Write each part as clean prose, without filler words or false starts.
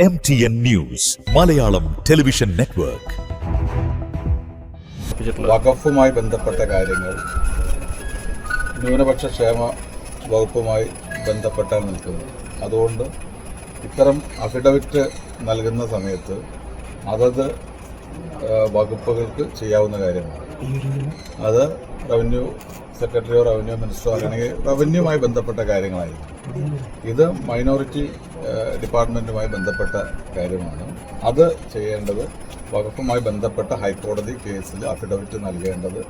MTN News, Malayalam television network. വഖഫുമായി ബന്ധപ്പെട്ട കാര്യങ്ങൾ ന്യൂനപക്ഷ ക്ഷേമ വകുപ്പുമായി ബന്ധപ്പെട്ടാണ് നിൽക്കുന്നത്. അതുകൊണ്ട് ഇത്തരം അഫിഡവിറ്റ് നൽകുന്ന സമയത്ത് അതത് വകുപ്പുകൾക്ക് ചെയ്യാവുന്ന കാര്യമാണ്. അത് റവന്യൂ സെക്രട്ടറിയോ റവന്യൂ മിനിസ്റ്ററോ അല്ലെങ്കിൽ റവന്യൂവുമായി ബന്ധപ്പെട്ട കാര്യങ്ങളായിരിക്കും. ഇത് മൈനോറിറ്റി ഡിപ്പാർട്ട്മെൻറ്റുമായി ബന്ധപ്പെട്ട കാര്യമാണ്. അത് ചെയ്യേണ്ടത് വകുപ്പുമായി ബന്ധപ്പെട്ട ഹൈക്കോടതി കേസിൽ അഫിഡവിറ്റ് നൽകേണ്ടത്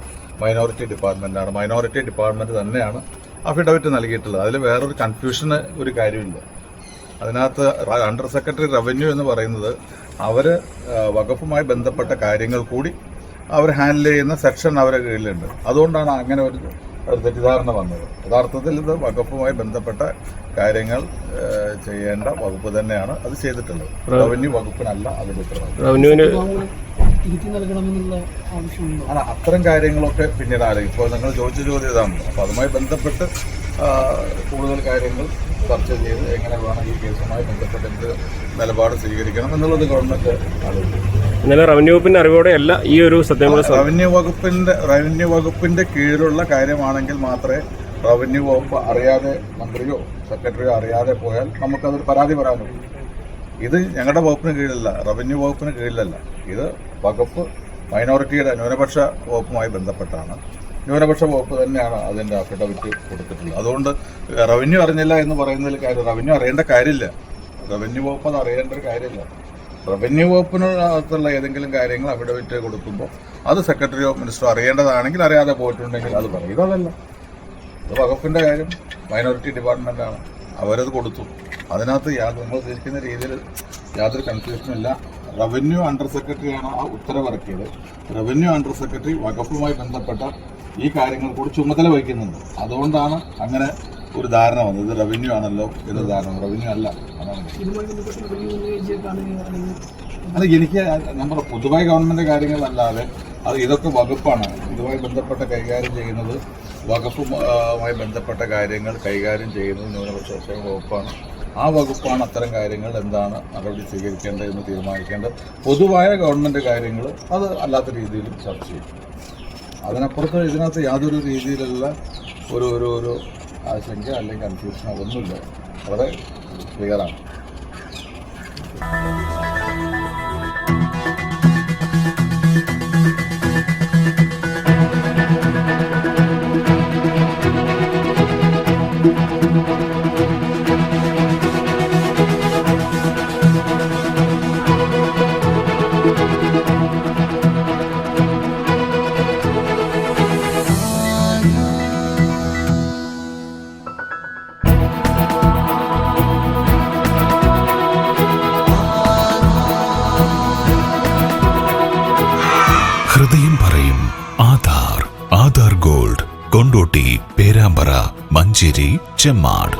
മൈനോറിറ്റി ഡിപ്പാർട്ട്മെൻറ്റാണ്. മൈനോറിറ്റി ഡിപ്പാർട്ട്മെൻറ്റ് തന്നെയാണ് അഫിഡവിറ്റ് നൽകിയിട്ടുള്ളത്. അതിൽ വേറൊരു കൺഫ്യൂഷന് ഒരു കാര്യമില്ല. അതിനകത്ത് അണ്ടർ സെക്രട്ടറി റവന്യൂ എന്ന് പറയുന്നത് അവർ വകുപ്പുമായി ബന്ധപ്പെട്ട കാര്യങ്ങൾ കൂടി അവർ ഹാൻഡിൽ ചെയ്യുന്ന സെക്ഷൻ അവരുടെ കീഴിലുണ്ട്. അതുകൊണ്ടാണ് അങ്ങനെ ഒരു തെറ്റിദ്ധാരണ വന്നത്. യഥാർത്ഥത്തിൽ ഇത് വകുപ്പുമായി ബന്ധപ്പെട്ട കാര്യങ്ങൾ ചെയ്യേണ്ട വകുപ്പ് തന്നെയാണ് അത് ചെയ്തിട്ടുള്ളത്. റവന്യൂ വകുപ്പിനല്ല അതിന്റെ അല്ല, അത്തരം കാര്യങ്ങളൊക്കെ പിന്നീട് ആലോചിക്കും. ഇപ്പോൾ നിങ്ങൾ ചോദിച്ച ചോദ്യം ഇതാണ്. അപ്പോൾ അതുമായി ബന്ധപ്പെട്ട് കൂടുതൽ കാര്യങ്ങൾ ചർച്ച ചെയ്ത് എങ്ങനെ വേണം ഈ കേസുമായി ബന്ധപ്പെട്ട് എന്ത് നിലപാട് സ്വീകരിക്കണം എന്നുള്ളത് ഗവൺമെന്റ് ആലോചിക്കും. ഇന്നലെ റവന്യൂ വകുപ്പിന്റെ അറിവോടെ അല്ല ഈ ഒരു റവന്യൂ വകുപ്പിന്റെ കീഴിലുള്ള കാര്യമാണെങ്കിൽ മാത്രമേ റവന്യൂ വകുപ്പ് അറിയാതെ മന്ത്രിയോ സെക്രട്ടറിയോ അറിയാതെ പോയാൽ നമുക്കതൊരു പരാതി പറയാനുള്ളൂ. ഇത് ഞങ്ങളുടെ വകുപ്പിന് കീഴിലല്ല, റവന്യൂ വകുപ്പിന് കീഴിലല്ല. ഇത് വകുപ്പ് മൈനോറിറ്റിയുടെ ന്യൂനപക്ഷ വകുപ്പുമായി ബന്ധപ്പെട്ടാണ്. ന്യൂനപക്ഷ വകുപ്പ് തന്നെയാണ് അതിന്റെ അഫിഡവിറ്റ് കൊടുത്തിട്ടുള്ളത്. അതുകൊണ്ട് റവന്യൂ അറിഞ്ഞില്ല എന്ന് പറയുന്നതിൽ കാര്യം, റവന്യൂ അറിയേണ്ട കാര്യമില്ല. റവന്യൂ വകുപ്പ് അത് അറിയേണ്ട ഒരു കാര്യമില്ല. റവന്യൂ വകുപ്പിനകത്തുള്ള ഏതെങ്കിലും കാര്യങ്ങൾ അഫിഡവിറ്റ് കൊടുക്കുമ്പോൾ അത് സെക്രട്ടറിയോ മിനിസ്റ്ററോ അറിയേണ്ടതാണെങ്കിൽ അറിയാതെ പോയിട്ടുണ്ടെങ്കിൽ അത് പറയും. ഇതല്ല, ഇത് വകുപ്പിന്റെ കാര്യം, മൈനോറിറ്റി ഡിപ്പാർട്ട്മെന്റാണ്, അവരത് കൊടുത്തു. അതിനകത്ത് നിങ്ങൾ ഉദ്ദേശിക്കുന്ന രീതിയിൽ യാതൊരു കൺഫ്യൂഷനും ഇല്ല. റവന്യൂ അണ്ടർ സെക്രട്ടറിയാണ് ആ ഉത്തരവിറക്കിയത്. റവന്യൂ അണ്ടർ സെക്രട്ടറി വകുപ്പുമായി ബന്ധപ്പെട്ട ഈ കാര്യങ്ങൾ കൂടി ചുമതല വഹിക്കുന്നുണ്ട്. അതുകൊണ്ടാണ് അങ്ങനെ ഒരു ധാരണ വന്നത്. ഇത് റവന്യൂ ആണല്ലോ എന്ന ധാരണ. റവന്യൂ അല്ല. അത് എനിക്ക് നമ്മുടെ പൊതുവായ ഗവൺമെന്റ് കാര്യങ്ങളല്ലാതെ അത് ഇതൊക്കെ വകുപ്പാണ്. ഇതുമായി ബന്ധപ്പെട്ട കൈകാര്യം ചെയ്യുന്നത് വകുപ്പുമായി ബന്ധപ്പെട്ട കാര്യങ്ങൾ കൈകാര്യം ചെയ്യുന്നത് ന്യൂനപക്ഷ ക്ഷേമ വകുപ്പാണ്. ആ വകുപ്പാണ് അത്തരം കാര്യങ്ങൾ എന്താണ് നടപടി സ്വീകരിക്കേണ്ടതെന്ന് തീരുമാനിക്കേണ്ടത്. പൊതുവായ ഗവൺമെന്റ് കാര്യങ്ങൾ അത് അല്ലാത്ത രീതിയിലും ചർച്ച ചെയ്യും. അതിനപ്പുറത്ത് ഇതിനകത്ത് യാതൊരു രീതിയിലുള്ള ഒരു ആശങ്ക അല്ലെങ്കിൽ കൺഫ്യൂഷനോ ഒന്നുമില്ല. വളരെ ക്ലിയറാണ്. ഹൃദയം പറയും ആധാർ ഗോൾഡ്, കൊണ്ടോട്ടി, പേരാമ്പ്ര, മഞ്ചേരി, ചെമ്മാട്.